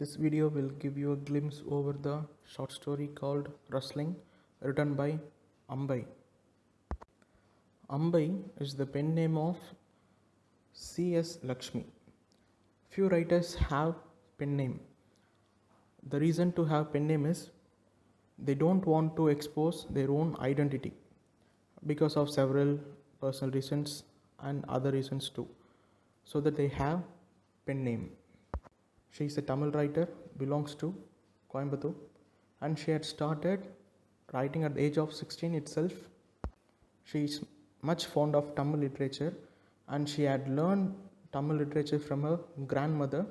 This video will give you a glimpse over the short story called Rustling, written by Ambai. Ambai is the pen name of C.S. Lakshmi. Few writers have pen name. The reason to have pen name is they don't want to expose their own identity because of several personal reasons and other reasons too, so that they have pen name. She is a Tamil writer, belongs to Coimbatore, and she had started writing at the age of 16 itself. She is much fond of Tamil literature, and she had learned Tamil literature from her grandmother,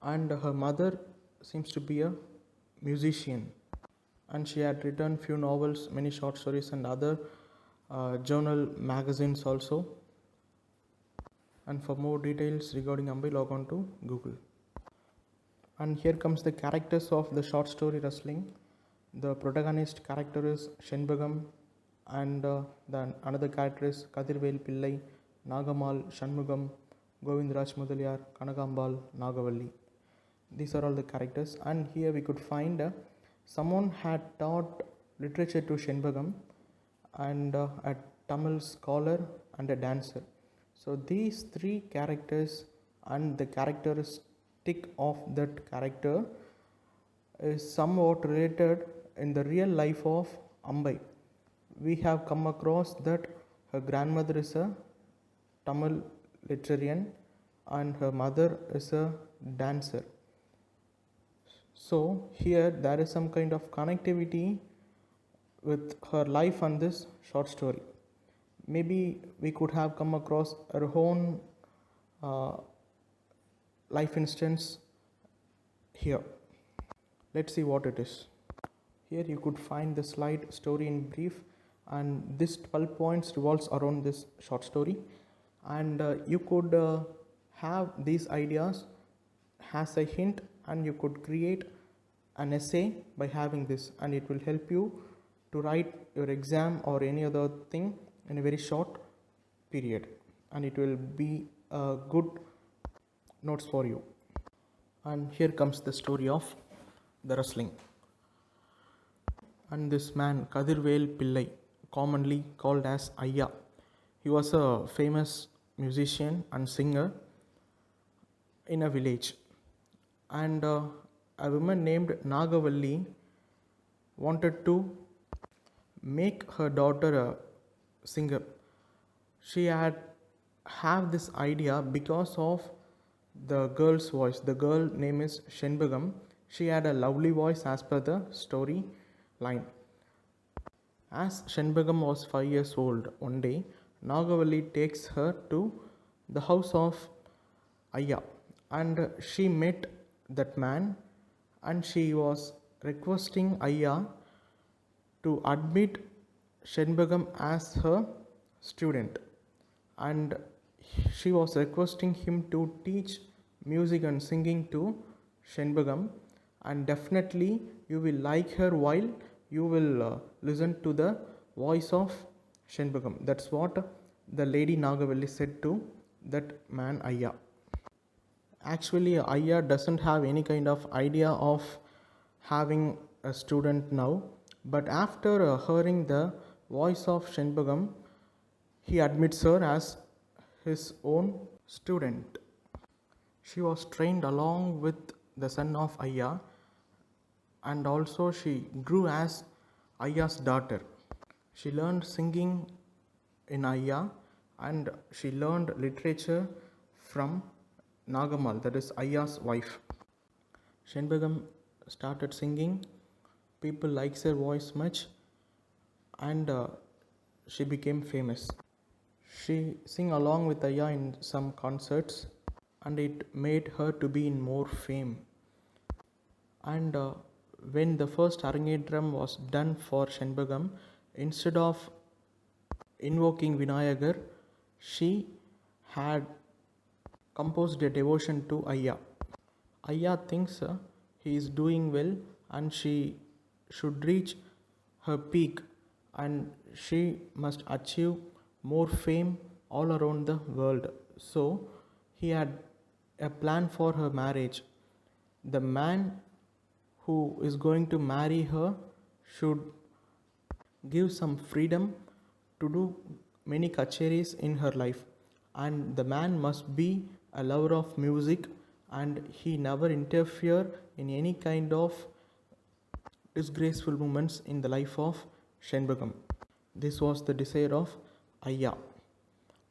and her mother seems to be a musician, and she had written few novels, many short stories, and other journal magazines also. And for more details regarding Ambai, log on to Google. And here comes the characters of the short story Rustling. The protagonist character is Shenbagam, and then another character is Kadirvel Pillai, Nagamal, Shanmugam, Govindraj Mudaliyar, Kanagambal, Nagavalli. These are all the characters, and here we could find someone had taught literature to Shenbagam, and a Tamil scholar and a dancer. So these three characters and the characteristic of that character is somewhat related in the real life of Ambai. We have come across that her grandmother is a Tamil literarian and her mother is a dancer. So here there is some kind of connectivity with her life and this short story. Maybe we could have come across her own life instance here. Let's see what it is. Here you could find the slide story in brief, and this 12 points revolves around this short story, and you could have these ideas as a hint, and you could create an essay by having this, and it will help you to write your exam or any other thing in a very short period, and it will be good notes for you. And here comes the story of the Rustling. And this man Kadirvel Pillai, commonly called as Ayya, he was a famous musician and singer in a village, and a woman named Nagavalli wanted to make her daughter a singer. She had this idea because of the girl's voice. The girl name is Shenbagam. She had a lovely voice as per the story line. As Shenbagam was 5 years old, one day Nagavalli takes her to the house of Ayya, and she met that man, and she was requesting Ayya to admit Shenbagam as her student, and she was requesting him to teach music and singing to Shenbagam, and definitely you will like her while you will listen to the voice of Shenbagam. That's what the lady Nagavalli said to that man Ayya. Actually, Ayya doesn't have any kind of idea of having a student now, but after hearing the voice of Shenbagam, he admits her as his own student. She was trained along with the son of Ayya, and also she grew as Ayya's daughter. She learned singing in Ayya, and she learned literature from Nagamal, that is Ayya's wife. Shenbagam started singing. People likes her voice much, and she became famous. She sang along with Ayya in some concerts, and it made her to be in more fame. And when the first Arangetram was done for Shenbagam, instead of invoking Vinayagar, she had composed a devotion to Ayya. Ayya thinks he is doing well and she should reach her peak, and she must achieve more fame all around the world. So he had a plan for her marriage, the man who is going to marry her should give some freedom to do many kacheris in her life, and the man must be a lover of music and he never interfere in any kind of disgraceful moments in the life of Shenbagam. This was the desire of Ayya.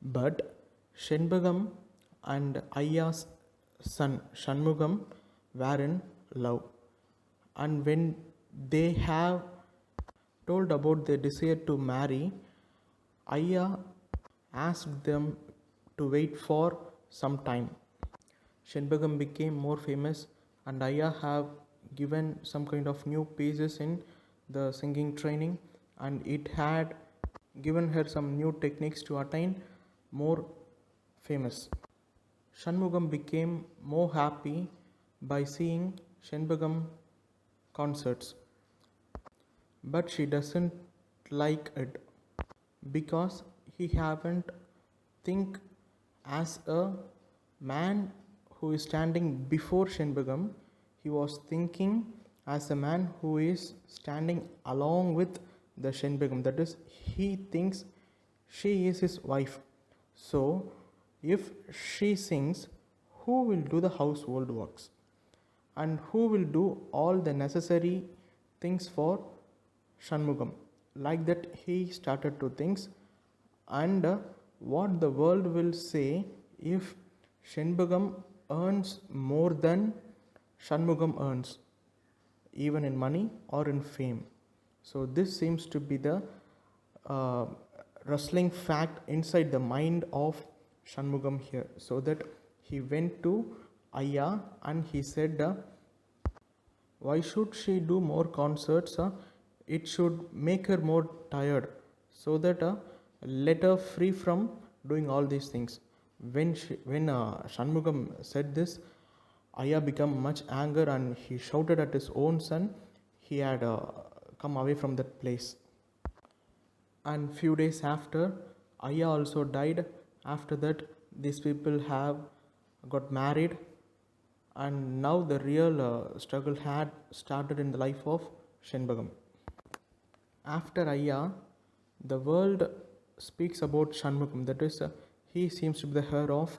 But Shenbagam and Ayya's son Shanmugam were in love. And when they have told about their desire to marry, Ayya asked them to wait for some time. Shenbagam became more famous and Ayya have given some kind of new pieces in the singing training, and it had given her some new techniques to attain more famous. Shanmugam became more happy by seeing Shenbagam concerts, but she doesn't like it because he haven't think as a man who is standing before Shenbagam. He was thinking as a man who is standing along with the Shenbagam. That is, he thinks she is his wife. So, if she sings, who will do the household works? And who will do all the necessary things for Shanmugam? Like that, he started to think, and what the world will say if Shenbagam earns more than Shanmugam earns, even in money or in fame. So this seems to be the rustling fact inside the mind of Shanmugam here. So that he went to Ayya and he said, why should she do more concerts? It should make her more tired. So that let her free from doing all these things. When Shanmugam said this, Ayya became much anger and he shouted at his own son. He had come away from that place. And few days after, Ayya also died. After that, these people have got married, and now the real struggle had started in the life of Shenbagam. After Ayya, the world speaks about Shanmugam. That is, he seems to be the heir of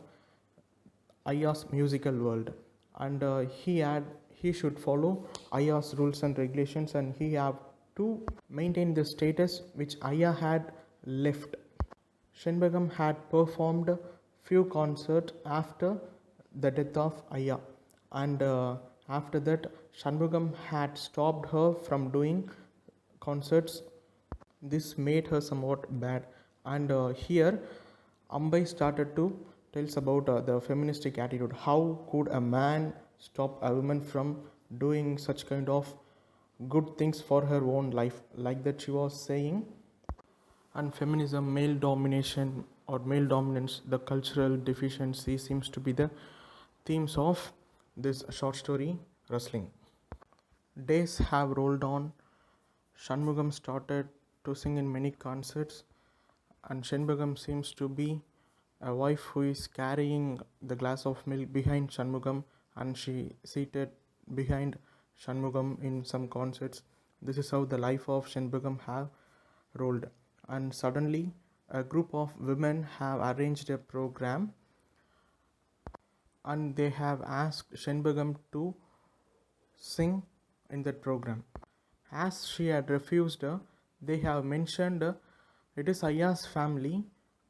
Ayya's musical world, and he should follow Ayya's rules and regulations, and he have to maintain the status which Ayya had left. Shenbagam had performed few concerts after the death of Ayya, and after that Shanmugam had stopped her from doing concerts. This made her somewhat bad, and here Ambai started to tells about the feministic attitude. How could a man stop a woman from doing such kind of good things for her own life? Like that she was saying. And feminism, male domination or male dominance, the cultural deficiency seems to be the themes of this short story Rustling. Days have rolled on. Shanmugam started to sing in many concerts, and Shenbagam seems to be a wife who is carrying the glass of milk behind Shanmugam, and she seated behind Shanmugam in some concerts. This is how the life of Shenbagam have rolled. And suddenly a group of women have arranged a program, and they have asked Shenbagam to sing in that program. As she had refused, they have mentioned it is Ayya's family,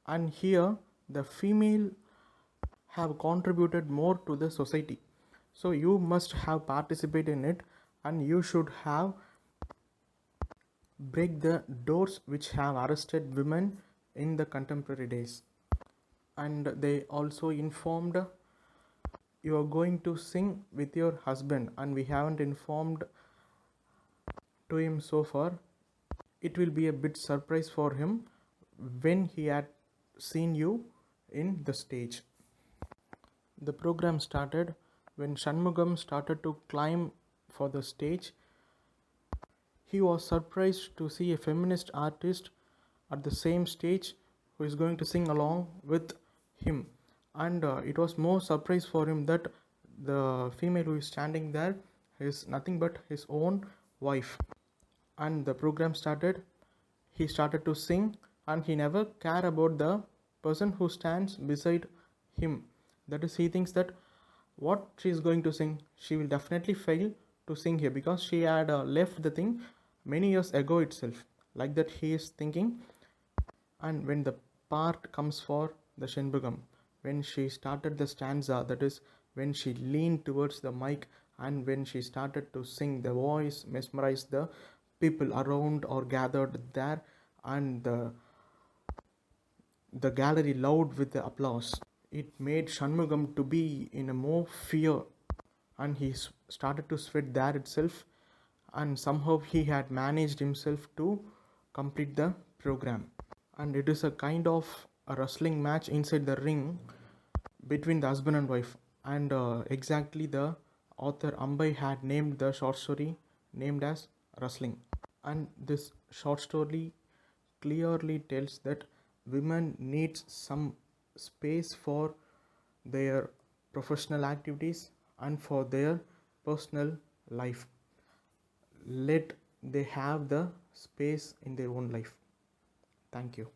and here the female have contributed more to the society. So you must have participated in it, and you should have break the doors which have arrested women in the contemporary days. And they also informed, you are going to sing with your husband, and we haven't informed to him so far. It will be a bit surprise for him when he had seen you in the stage. The program started when Shanmugam started to climb for the stage. He was surprised to see a feminist artist at the same stage who is going to sing along with him, and it was more surprise for him that the female who is standing there is nothing but his own wife. And the program started. He started to sing, and he never care about the person who stands beside him. That is, he thinks that what she is going to sing, she will definitely fail to sing here because she had left the thing many years ago itself. Like that, he is thinking. And when the part comes for the Shenbugam, when she started the stanza, that is, when she leaned towards the mic and when she started to sing, the voice mesmerized the people around or gathered there, and the gallery loud with the applause. It made Shanmugam to be in a more fear, and he started to sweat there itself, and somehow he had managed himself to complete the program. And it is a kind of a wrestling match inside the ring between the husband and wife. And exactly the author Ambai had named the short story named as Wrestling. And this short story clearly tells that women needs some space for their professional activities and for their personal life. Let they have the space in their own life. Thank you.